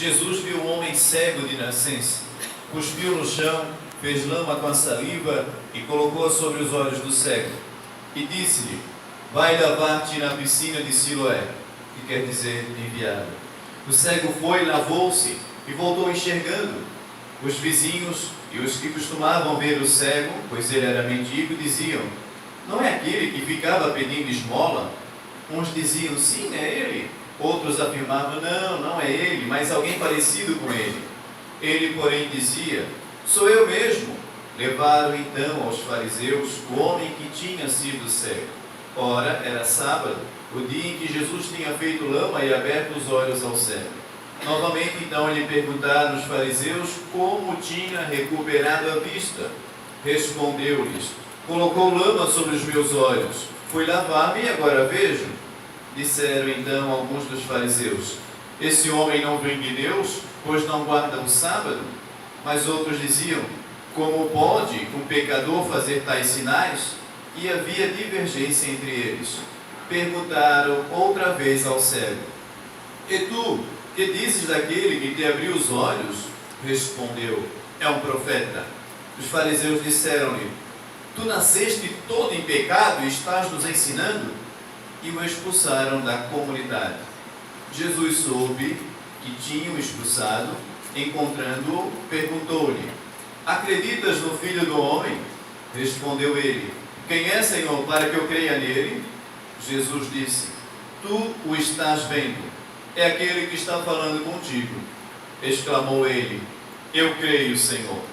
Jesus viu um homem cego de nascença, cuspiu no chão, fez lama com a saliva e colocou sobre os olhos do cego. E disse-lhe: vai lavar-te na piscina de Siloé, que quer dizer enviado. O cego foi, lavou-se e voltou enxergando. Os vizinhos e os que costumavam ver o cego, pois ele era mendigo, diziam: não é aquele que ficava pedindo esmola? Uns diziam: sim, é ele. Outros afirmavam: não é ele, mas alguém parecido com ele. Ele, porém, dizia: sou eu mesmo. Levaram então aos fariseus o homem que tinha sido cego. Ora, era sábado, o dia em que Jesus tinha feito lama e aberto os olhos ao cego. Novamente, então, lhe perguntaram os fariseus como tinha recuperado a vista. Respondeu-lhes: colocou lama sobre os meus olhos, fui lavar-me e agora vejo. Disseram então alguns dos fariseus: esse homem não vem de Deus, pois não guarda o sábado? Mas outros diziam: como pode um pecador fazer tais sinais? E havia divergência entre eles. Perguntaram outra vez ao cego: e tu, que dizes daquele que te abriu os olhos? Respondeu: é um profeta. Os fariseus disseram-lhe: tu nasceste todo em pecado e estás nos ensinando? E o expulsaram da comunidade. Jesus soube que tinham expulsado. Encontrando-o, perguntou-lhe: acreditas no Filho do Homem? Respondeu ele: quem é, Senhor, para que eu creia nele? Jesus disse: tu o estás vendo, é aquele que está falando contigo. Exclamou ele: eu creio, Senhor,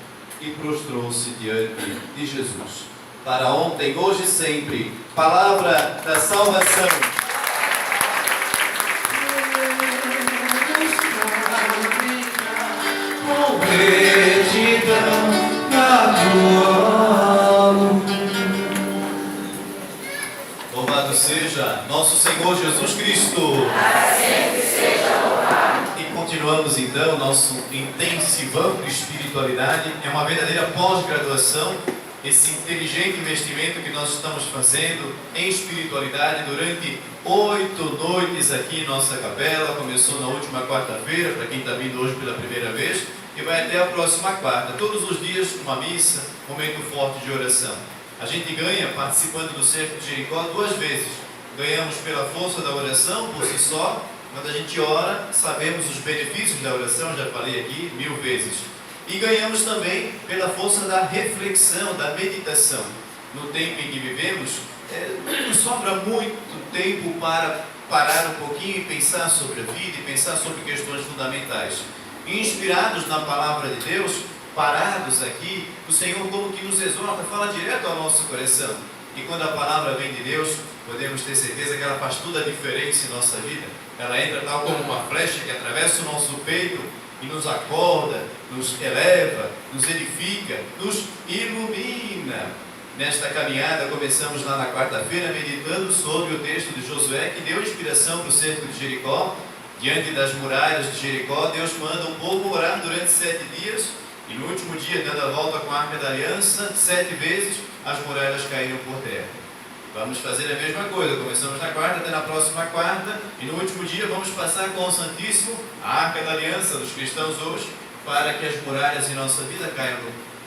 e prostrou-se diante de Jesus. Para ontem, hoje e sempre, palavra da salvação. Com retidão natural. Louvado seja nosso Senhor Jesus Cristo. Sempre seja louvado. E continuamos então nosso intensivão de espiritualidade. É uma verdadeira pós-graduação, esse inteligente investimento que nós estamos fazendo em espiritualidade durante 8 noites aqui em nossa capela. Começou na última quarta-feira, para quem está vindo hoje pela primeira vez, e vai até a próxima quarta. Todos os dias uma missa, momento forte de oração. A gente ganha participando do Cerco de Jericó 2 vezes. Ganhamos pela força da oração por si só. Quando a gente ora, sabemos os benefícios da oração, já falei aqui 1000 vezes. E ganhamos também pela força da reflexão, da meditação. No tempo em que vivemos, não sobra muito tempo para parar um pouquinho e pensar sobre a vida e pensar sobre questões fundamentais. Inspirados na palavra de Deus, parados aqui, o Senhor como que nos exorta, fala direto ao nosso coração. E quando a palavra vem de Deus, podemos ter certeza que ela faz toda a diferença em nossa vida. Ela entra tal como uma flecha que atravessa o nosso peito e nos acorda, nos eleva, nos edifica, nos ilumina. Nesta caminhada, começamos lá na quarta-feira, meditando sobre o texto de Josué, que deu inspiração para o cerco de Jericó. Diante das muralhas de Jericó, Deus manda o povo orar durante 7 dias, e no último dia, dando a volta com a Arca da Aliança, 7 vezes, as muralhas caíram por terra. Vamos fazer a mesma coisa, começamos na quarta, até na próxima quarta, e no último dia vamos passar com o Santíssimo, a Arca da Aliança dos cristãos hoje, para que as muralhas em nossa vida caiam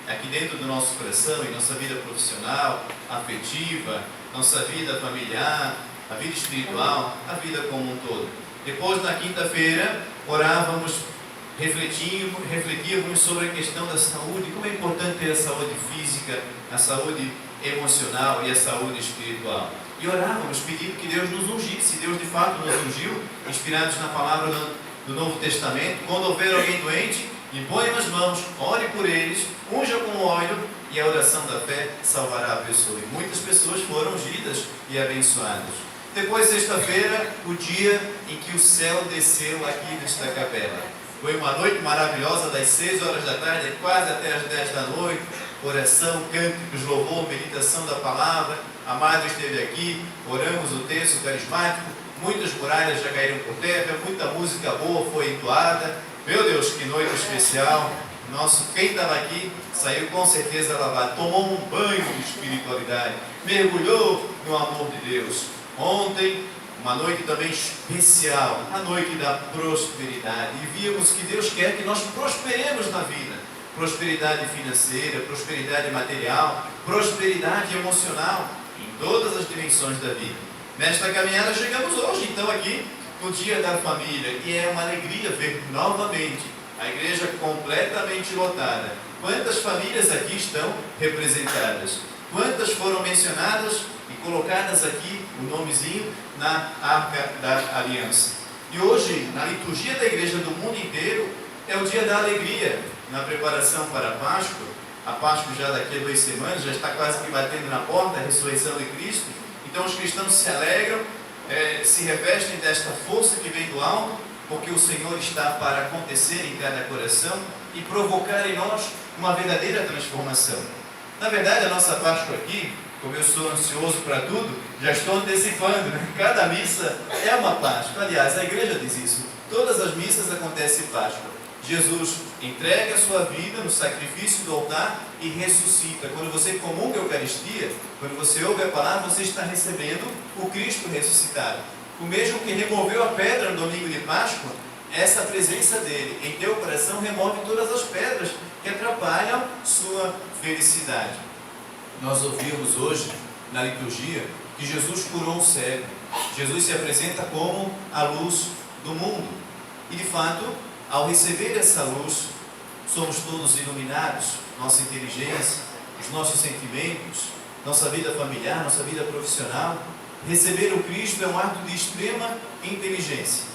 aqui dentro do nosso coração, em nossa vida profissional, afetiva, nossa vida familiar, a vida espiritual, a vida como um todo. Depois, na quinta-feira, orávamos, refletíamos sobre a questão da saúde, como é importante ter a saúde física, a saúde emocional e a saúde espiritual. E orávamos pedindo que Deus nos ungisse. Deus de fato nos ungiu, inspirados na palavra do Novo Testamento. Quando houver alguém doente, imponham as mãos, ore por eles, unja com óleo, e a oração da fé salvará a pessoa. E muitas pessoas foram ungidas e abençoadas. Depois, sexta-feira, o dia em que o céu desceu aqui nesta capela. Foi uma noite maravilhosa, das 6 horas da tarde, quase até as 10 da noite. Oração, cânticos, louvor, meditação da palavra. A Madre esteve aqui, oramos o texto carismático. Muitas muralhas já caíram por terra, muita música boa foi entoada. Meu Deus, que noite especial. Quem estava aqui saiu com certeza lavado, tomou um banho de espiritualidade, mergulhou no amor de Deus. Ontem, uma noite também especial, a noite da prosperidade. E vimos que Deus quer que nós prosperemos na vida. Prosperidade financeira, prosperidade material, prosperidade emocional, em todas as dimensões da vida. Nesta caminhada chegamos hoje, então, aqui no Dia da Família, e é uma alegria ver novamente a igreja completamente lotada. Quantas famílias aqui estão representadas? Quantas foram mencionadas e colocadas aqui o nomezinho na Arca da Aliança? E hoje, na liturgia da igreja do mundo inteiro, é o dia da alegria, na preparação para a Páscoa. A Páscoa já daqui a 2 semanas, já está quase que batendo na porta, a ressurreição de Cristo. Então os cristãos se alegram, se revestem desta força que vem do alto, porque o Senhor está para acontecer em cada coração e provocar em nós uma verdadeira transformação. Na verdade, a nossa Páscoa aqui, como eu sou ansioso para tudo, já estou antecipando, né? Cada missa é uma Páscoa. Aliás, a igreja diz isso. Todas as missas acontecem Páscoa. Jesus entrega a sua vida no sacrifício do altar e ressuscita. Quando você comunga a Eucaristia, quando você ouve a palavra, você está recebendo o Cristo ressuscitado. O mesmo que removeu a pedra no domingo de Páscoa, essa presença dele em teu coração remove todas as pedras que atrapalham sua felicidade. Nós ouvimos hoje na liturgia que Jesus curou um cego. Jesus se apresenta como a luz do mundo. E de fato, ao receber essa luz, somos todos iluminados. Nossa inteligência, os nossos sentimentos, nossa vida familiar, nossa vida profissional. Receber o Cristo é um ato de extrema inteligência.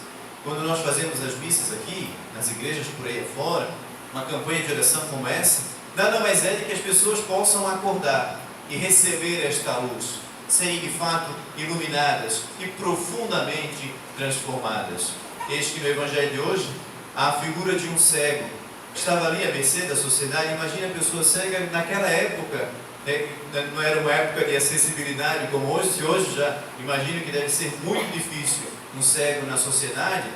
Quando nós fazemos as missas aqui, nas igrejas por aí afora, uma campanha de oração como essa, nada mais é de que as pessoas possam acordar e receber esta luz, serem de fato iluminadas e profundamente transformadas. Eis que no Evangelho de hoje, há a figura de um cego, que estava ali à mercê da sociedade. Imagina a pessoa cega naquela época, não era uma época de acessibilidade como hoje, se hoje já imagino que deve ser muito difícil um cego na sociedade,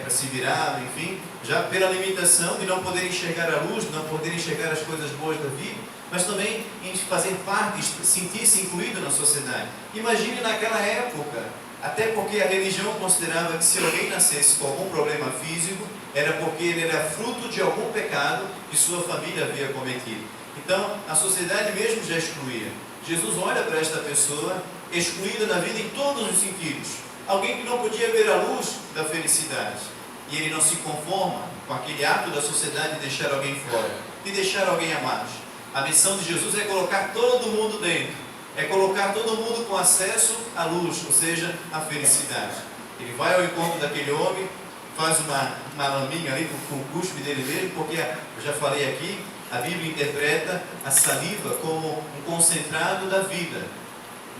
para se virar, enfim, já pela limitação de não poder enxergar a luz, de não poder enxergar as coisas boas da vida, mas também em fazer parte, sentir-se incluído na sociedade. Imagine naquela época, até porque a religião considerava que se alguém nascesse com algum problema físico, era porque ele era fruto de algum pecado que sua família havia cometido. Então, a sociedade mesmo já excluía. Jesus olha para esta pessoa, excluída na vida em todos os sentidos. Alguém que não podia ver a luz da felicidade. E ele não se conforma com aquele ato da sociedade de deixar alguém fora, de deixar alguém à margem. A missão de Jesus é colocar todo mundo dentro. É colocar todo mundo com acesso à luz, ou seja, à felicidade. Ele vai ao encontro daquele homem, faz uma laminha ali com o cuspe dele mesmo, porque eu já falei aqui, a Bíblia interpreta a saliva como um concentrado da vida.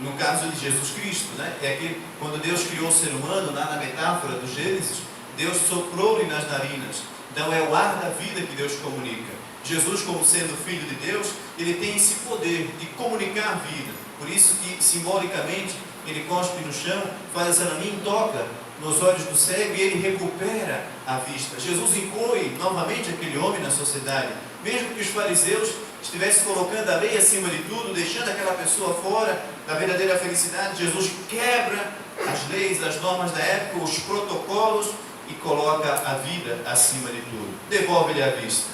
No caso de Jesus Cristo, é que quando Deus criou o ser humano, lá na metáfora do Gênesis, Deus soprou-lhe nas narinas. Então é o ar da vida que Deus comunica. Jesus, como sendo Filho de Deus, ele tem esse poder de comunicar a vida. Por isso que, simbolicamente, ele cospe no chão, faz a laminha, toca nos olhos do cego e ele recupera a vista. Jesus inclui novamente aquele homem na sociedade. Mesmo que os fariseus estivessem colocando a lei acima de tudo, deixando aquela pessoa fora da verdadeira felicidade, Jesus quebra as leis, as normas da época, os protocolos e coloca a vida acima de tudo. Devolve-lhe a vista.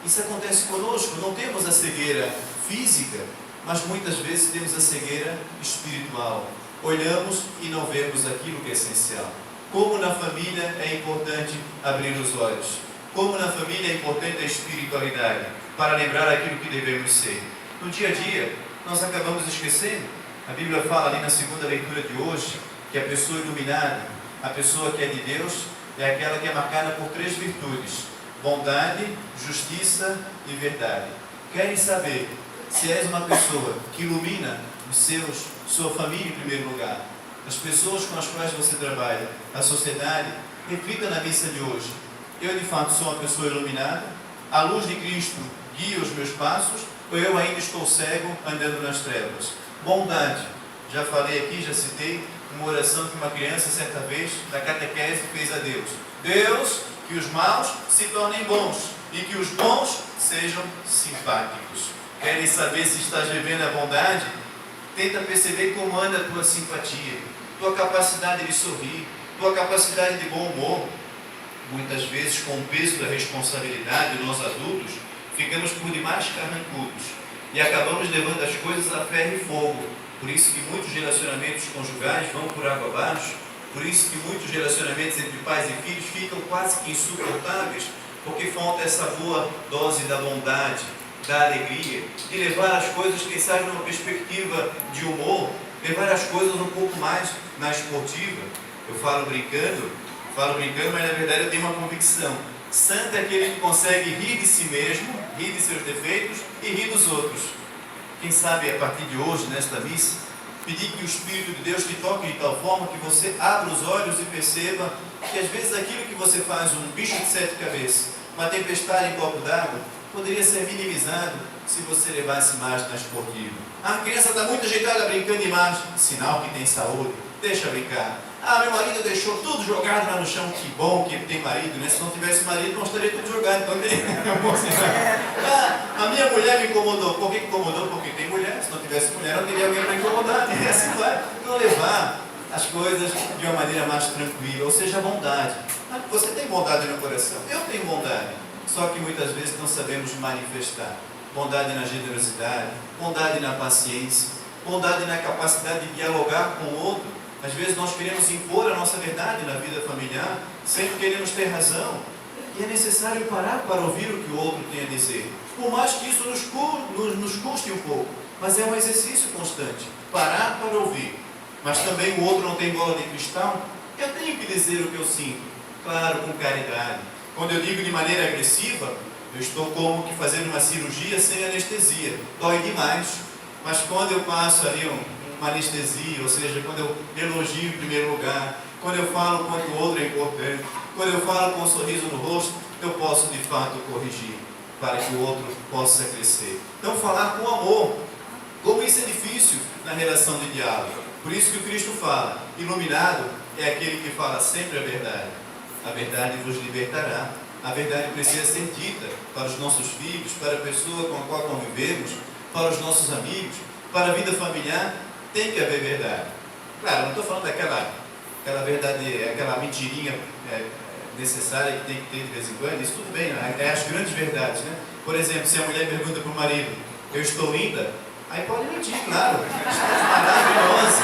Isso acontece conosco. Não temos a cegueira física, mas muitas vezes temos a cegueira espiritual. Olhamos e não vemos aquilo que é essencial. Como na família é importante abrir os olhos. Como na família é importante a espiritualidade, para lembrar aquilo que devemos ser. No dia a dia, nós acabamos esquecendo. A Bíblia fala ali na segunda leitura de hoje, que a pessoa iluminada, a pessoa que é de Deus, é aquela que é marcada por 3 virtudes: bondade, justiça e verdade. Querem saber se és uma pessoa que ilumina sua família em primeiro lugar, as pessoas com as quais você trabalha, a sociedade? Reflita na missa de hoje. Eu de fato sou uma pessoa iluminada? A luz de Cristo guia os meus passos? Ou eu ainda estou cego andando nas trevas? Bondade. Já falei aqui, já citei uma oração que uma criança certa vez da catequese fez a Deus. Deus, que os maus se tornem bons e que os bons sejam simpáticos. Querem saber se estás vivendo a bondade? Tenta perceber como anda a tua simpatia. tua capacidade de sorrir, tua capacidade de bom humor. Muitas vezes, com o peso da responsabilidade, nós adultos ficamos por demais carrancudos e acabamos levando as coisas a ferro e fogo. Por isso que muitos relacionamentos conjugais vão por água abaixo, por isso que muitos relacionamentos entre pais e filhos ficam quase que insuportáveis, porque falta essa boa dose da bondade, da alegria, de levar as coisas, quem sabe, numa perspectiva de humor, levar as coisas um pouco mais na esportiva. Eu falo brincando, mas na verdade eu tenho uma convicção. Santo é aquele que consegue rir de si mesmo, rir de seus defeitos e rir dos outros. Quem sabe, a partir de hoje, nesta missa, pedir que o Espírito de Deus te toque de tal forma que você abra os olhos e perceba que às vezes aquilo que você faz, um bicho de 7 cabeças, uma tempestade em copo d'água, poderia ser minimizado se você levasse mais na esportiva. A criança está muito ajeitada brincando demais, sinal que tem saúde, deixa brincar. Meu marido deixou tudo jogado lá no chão, que bom que ele tem marido, né? Se não tivesse marido, não estaria tudo jogado, então é um bom sinal. A minha mulher me incomodou. Por que incomodou? Porque tem mulher. Se não tivesse mulher, não teria alguém para incomodar. E assim vai. Então levar as coisas de uma maneira mais tranquila, ou seja, bondade. Você tem bondade no coração? Eu tenho bondade. Só que muitas vezes não sabemos manifestar. Bondade na generosidade, bondade na paciência, bondade na capacidade de dialogar com o outro. Às vezes nós queremos impor a nossa verdade na vida familiar, sempre queremos ter razão. E é necessário parar para ouvir o que o outro tem a dizer. Por mais que isso nos custe um pouco, mas é um exercício constante. Parar para ouvir. Mas também o outro não tem bola de cristal. Eu tenho que dizer o que eu sinto. Claro, com caridade. Quando eu digo de maneira agressiva, eu estou como que fazendo uma cirurgia sem anestesia. Dói demais. Mas quando eu passo ali uma anestesia, ou seja, quando eu elogio em primeiro lugar, quando eu falo quanto o outro é importante, quando eu falo com um sorriso no rosto, eu posso de fato corrigir, para que o outro possa crescer. Então falar com amor, como isso é difícil na relação de diálogo. Por isso que o Cristo fala, iluminado é aquele que fala sempre a verdade. A verdade vos libertará. A verdade precisa ser dita para os nossos filhos, para a pessoa com a qual convivemos, para os nossos amigos, para a vida familiar. Tem que haver verdade. Claro, não estou falando daquela verdade, aquela mentirinha necessária que tem que ter de vez em quando. Isso tudo bem, é as grandes verdades, né? Por exemplo, se a mulher pergunta para o marido, eu estou linda? Aí pode mentir, claro. Estás maravilhosa,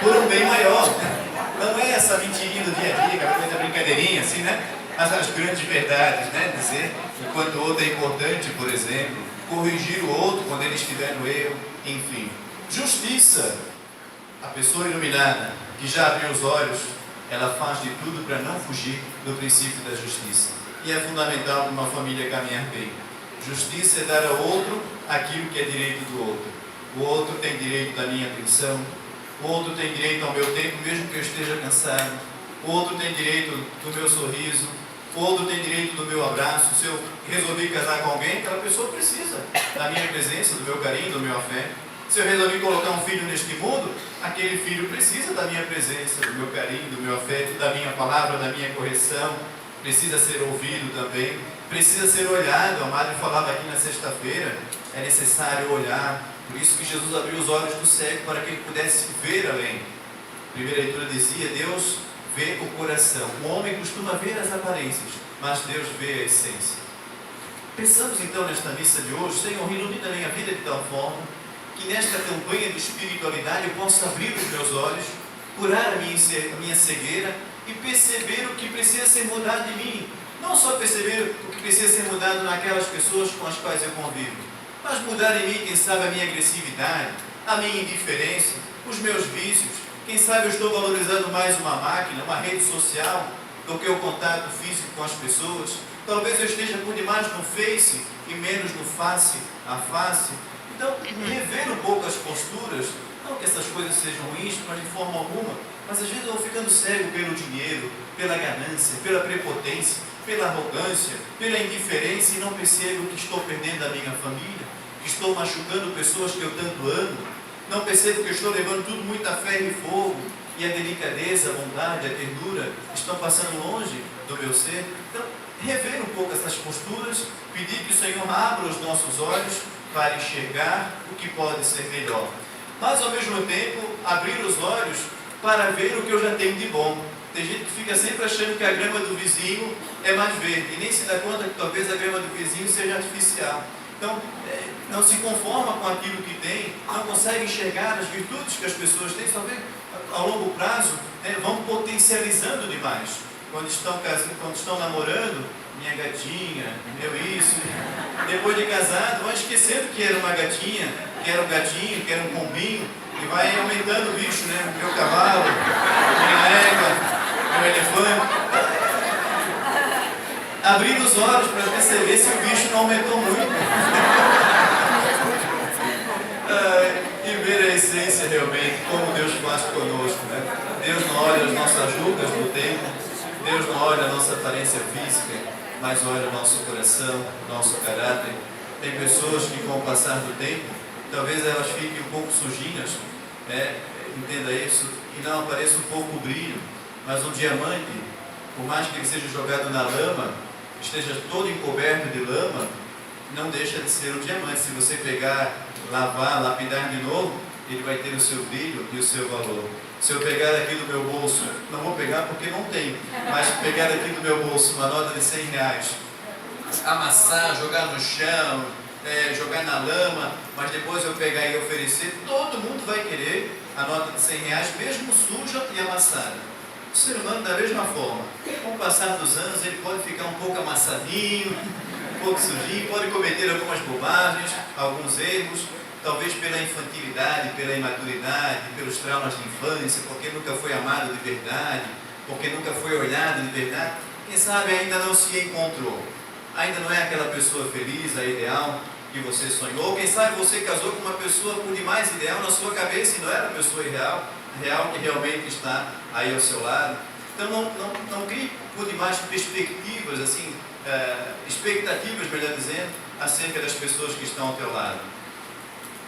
por um bem maior. Não é essa mentirinha do dia a dia, aquela coisa brincadeirinha assim, né? Mas as grandes verdades, né? Dizer o quanto o outro é importante, por exemplo. Corrigir o outro quando ele estiver no erro, enfim. Justiça. A pessoa iluminada, que já abriu os olhos, ela faz de tudo para não fugir do princípio da justiça. E é fundamental para uma família caminhar bem. Justiça é dar ao outro aquilo que é direito do outro. O outro tem direito da minha atenção, o outro tem direito ao meu tempo, mesmo que eu esteja cansado. O outro tem direito do meu sorriso, o outro tem direito do meu abraço. Se eu resolvi casar com alguém, aquela pessoa precisa da minha presença, do meu carinho, do meu afeto. Se eu resolvi colocar um filho neste mundo, aquele filho precisa da minha presença, do meu carinho, do meu afeto, da minha palavra, da minha correção. Precisa ser ouvido também, precisa ser olhado. A Madre falava aqui na sexta-feira, é necessário olhar. Por isso que Jesus abriu os olhos do cego para que ele pudesse ver além. A primeira leitura dizia, Deus vê o coração. O homem costuma ver as aparências, mas Deus vê a essência. Pensamos então nesta missa de hoje, Senhor, ilumina a minha vida de tal forma que nesta campanha de espiritualidade eu possa abrir os meus olhos, curar a minha cegueira e perceber o que precisa ser mudado de mim. Não só perceber o que precisa ser mudado naquelas pessoas com as quais eu convivo, mas mudar em mim, quem sabe, a minha agressividade, a minha indiferença, os meus vícios. Quem sabe eu estou valorizando mais uma máquina, uma rede social, do que o contato físico com as pessoas. Talvez eu esteja por demais no Face e menos no face a face. Então, rever um pouco as posturas, não que essas coisas sejam ruins, mas de forma alguma, mas às vezes eu vou ficando cego pelo dinheiro, pela ganância, pela prepotência, pela arrogância, pela indiferença e não percebo que estou perdendo a minha família, que estou machucando pessoas que eu tanto amo, não percebo que eu estou levando tudo muito a ferro e fogo e a delicadeza, a bondade, a ternura estão passando longe do meu ser. Então, rever um pouco essas posturas, pedir que o Senhor abra os nossos olhos para enxergar o que pode ser melhor. Mas, ao mesmo tempo, abrir os olhos para ver o que eu já tenho de bom. Tem gente que fica sempre achando que a grama do vizinho é mais verde e nem se dá conta que talvez a grama do vizinho seja artificial. Então, não se conforma com aquilo que tem, não consegue enxergar as virtudes que as pessoas têm, só vê ao longo prazo, vão potencializando demais. Quando estão namorando, minha gatinha, meu isso. Depois de casado, vão esquecendo que era uma gatinha, que era um gatinho, que era um pombinho, e vai aumentando o bicho, né? Meu cavalo, minha égua, meu elefante. Abrir os olhos para perceber se o bicho não aumentou muito. E ver a essência realmente, como Deus faz conosco, né? Deus não olha as nossas rugas do tempo, Deus não olha a nossa aparência física, mas olha o nosso coração, o nosso caráter. Tem pessoas que com o passar do tempo, talvez elas fiquem um pouco sujinhas, né? Entenda isso, e não apareça um pouco o brilho, mas um diamante, por mais que ele seja jogado na lama, esteja todo encoberto de lama, não deixa de ser um diamante. Se você pegar, lavar, lapidar de novo, ele vai ter o seu brilho e o seu valor. Se eu pegar aqui do meu bolso, não vou pegar porque não tenho, mas pegar aqui do meu bolso uma nota de R$100, amassar, jogar no chão, jogar na lama, mas depois eu pegar e oferecer, todo mundo vai querer a nota de R$100, mesmo suja e amassada. O ser humano da mesma forma, com o passar dos anos ele pode ficar um pouco amassadinho, um pouco sujinho, pode cometer algumas bobagens, alguns erros, talvez pela infantilidade, pela imaturidade, pelos traumas de infância, porque nunca foi amado de verdade, porque nunca foi olhado de verdade. Quem sabe ainda não se encontrou, ainda não é aquela pessoa feliz, a ideal que você sonhou. Ou quem sabe você casou com uma pessoa por demais ideal na sua cabeça e não era a pessoa real que realmente está aí ao seu lado. Então não crie por demais perspectivas, assim, expectativas, melhor dizendo, acerca das pessoas que estão ao teu lado.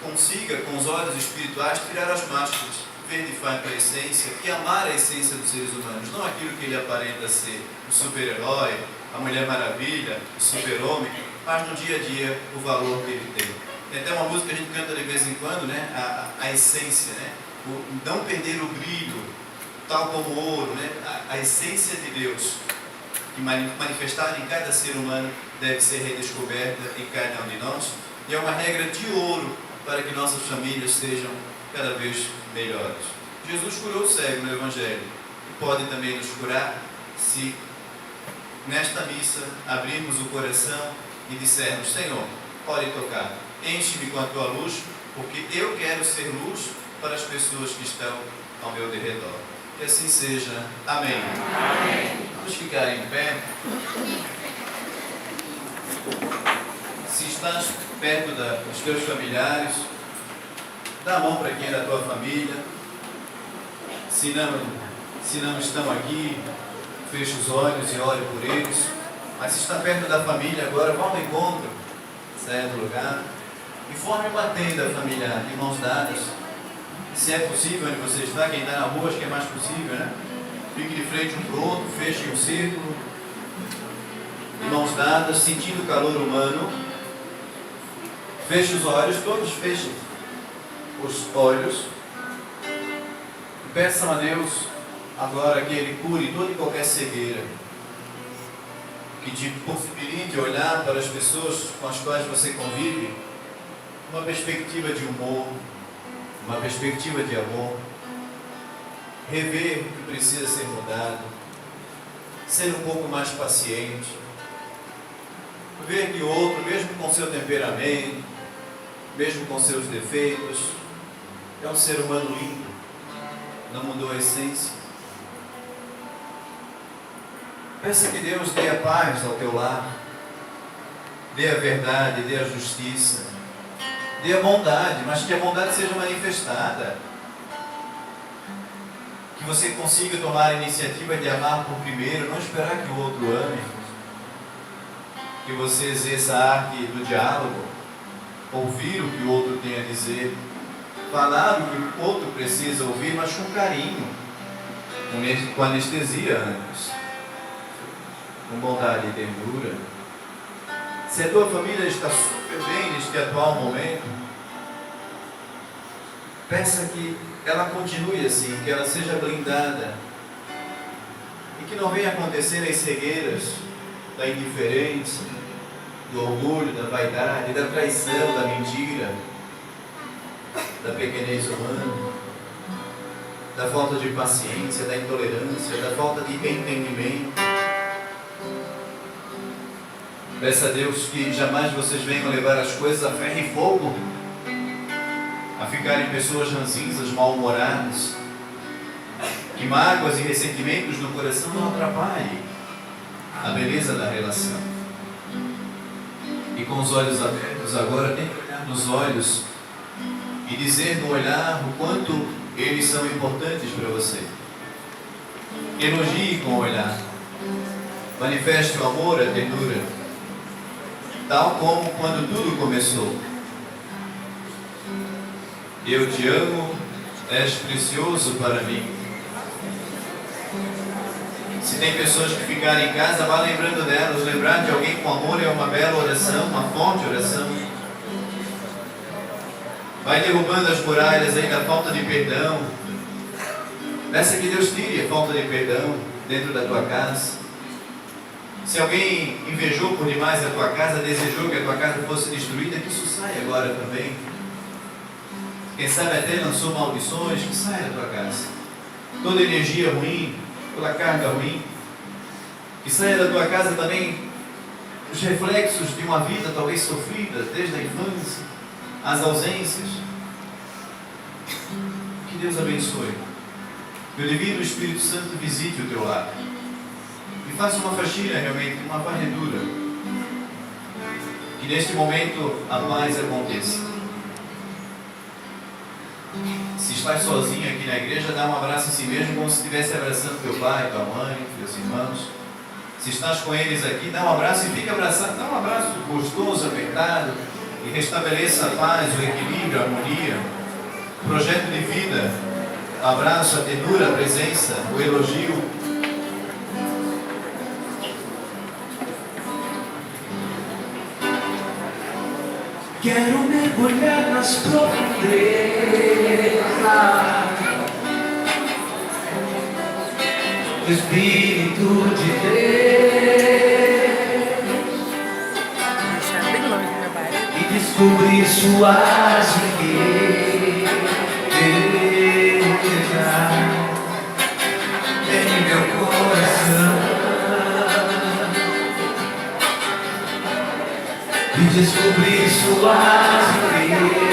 Consiga, com os olhos espirituais, tirar as máscaras, ver de fato a essência e amar a essência dos seres humanos, não aquilo que ele aparenta ser, o super-herói, a Mulher Maravilha, o super-homem, mas no dia a dia o valor que ele tem. Tem até uma música que a gente canta de vez em quando, né? A essência, né? O não perder o brilho, tal como o ouro, né? A essência de Deus, que manifestada em cada ser humano, deve ser redescoberta em cada um de nós, e é uma regra de ouro para que nossas famílias sejam cada vez melhores. Jesus curou o cego no Evangelho, e pode também nos curar se nesta missa abrirmos o coração e dissermos: Senhor, pode tocar, enche-me com a tua luz, porque eu quero ser luz para as pessoas que estão ao meu derredor. Que assim seja. Amém. Amém. Vamos ficar em pé. Se estás perto dos teus familiares, dá a mão para quem é da tua família. Se não estão aqui, feche os olhos e ore por eles. Mas se está perto da família agora, vá ao encontro, saia do lugar e forme uma tenda familiar, de mãos dadas. Se é possível onde você está, quem está na rua, acho que é mais possível, né? Fique de frente um para o outro, feche um círculo, de mãos dadas, sentindo o calor humano. Feche os olhos, todos fechem os olhos. E peçam a Deus agora que Ele cure toda e qualquer cegueira, que te possibilite olhar para as pessoas com as quais você convive uma perspectiva de humor, uma perspectiva de amor, rever o que precisa ser mudado, ser um pouco mais paciente, ver que o outro, mesmo com seu temperamento, mesmo com seus defeitos, é um ser humano lindo, não mudou a essência. Peça que Deus dê a paz ao teu lar, dê a verdade, dê a justiça, dê a bondade, mas que a bondade seja manifestada. Que você consiga tomar a iniciativa de amar por primeiro, não esperar que o outro ame. Que você exerça a arte do diálogo, ouvir o que o outro tem a dizer, falar o que o outro precisa ouvir, mas com carinho, com anestesia antes, com bondade e ternura. Se a tua família está super bem neste atual momento, peça que ela continue assim, que ela seja blindada e que não venha acontecer as cegueiras da indiferença, do orgulho, da vaidade, da traição, da mentira, da pequenez humana, da falta de paciência, da intolerância, da falta de entendimento. Peça a Deus que jamais vocês venham levar as coisas a ferro e fogo, a ficarem pessoas ranzinzas, mal-humoradas, que mágoas e ressentimentos no coração não atrapalhem a beleza da relação. E com os olhos abertos agora, tente olhar nos olhos e dizer no olhar o quanto eles são importantes para você. Elogie com o olhar, manifeste o amor, a ternura, tal como quando tudo começou. Eu te amo, és precioso para mim. Se tem pessoas que ficarem em casa, vá lembrando delas. Lembrar de alguém com amor é uma bela oração, uma forte oração. Vai derrubando as muralhas aí da falta de perdão. Peça que Deus tire a falta de perdão dentro da tua casa. Se alguém invejou por demais a tua casa, desejou que a tua casa fosse destruída, que isso saia agora também. Quem sabe até lançou maldições, que saia da tua casa. Toda energia ruim, toda carga ruim, que saia da tua casa também os reflexos de uma vida talvez sofrida desde a infância, as ausências. Que Deus abençoe. Que o Divino Espírito Santo visite o teu lar e faça uma faxina realmente, uma varredura. Que neste momento a paz aconteça. Se estás sozinho aqui na igreja, dá um abraço em si mesmo, como se estivesse abraçando teu pai, tua mãe, teus irmãos. Se estás com eles aqui, dá um abraço e fica abraçado. Dá um abraço gostoso, apertado, e restabeleça a paz, o equilíbrio, a harmonia, o projeto de vida, o abraço, a ternura, a presença, o elogio. Quero mergulhar nas profundezas do Espírito de Deus e descobrir suas riquezas em meu coração. E descobrir suas riquezas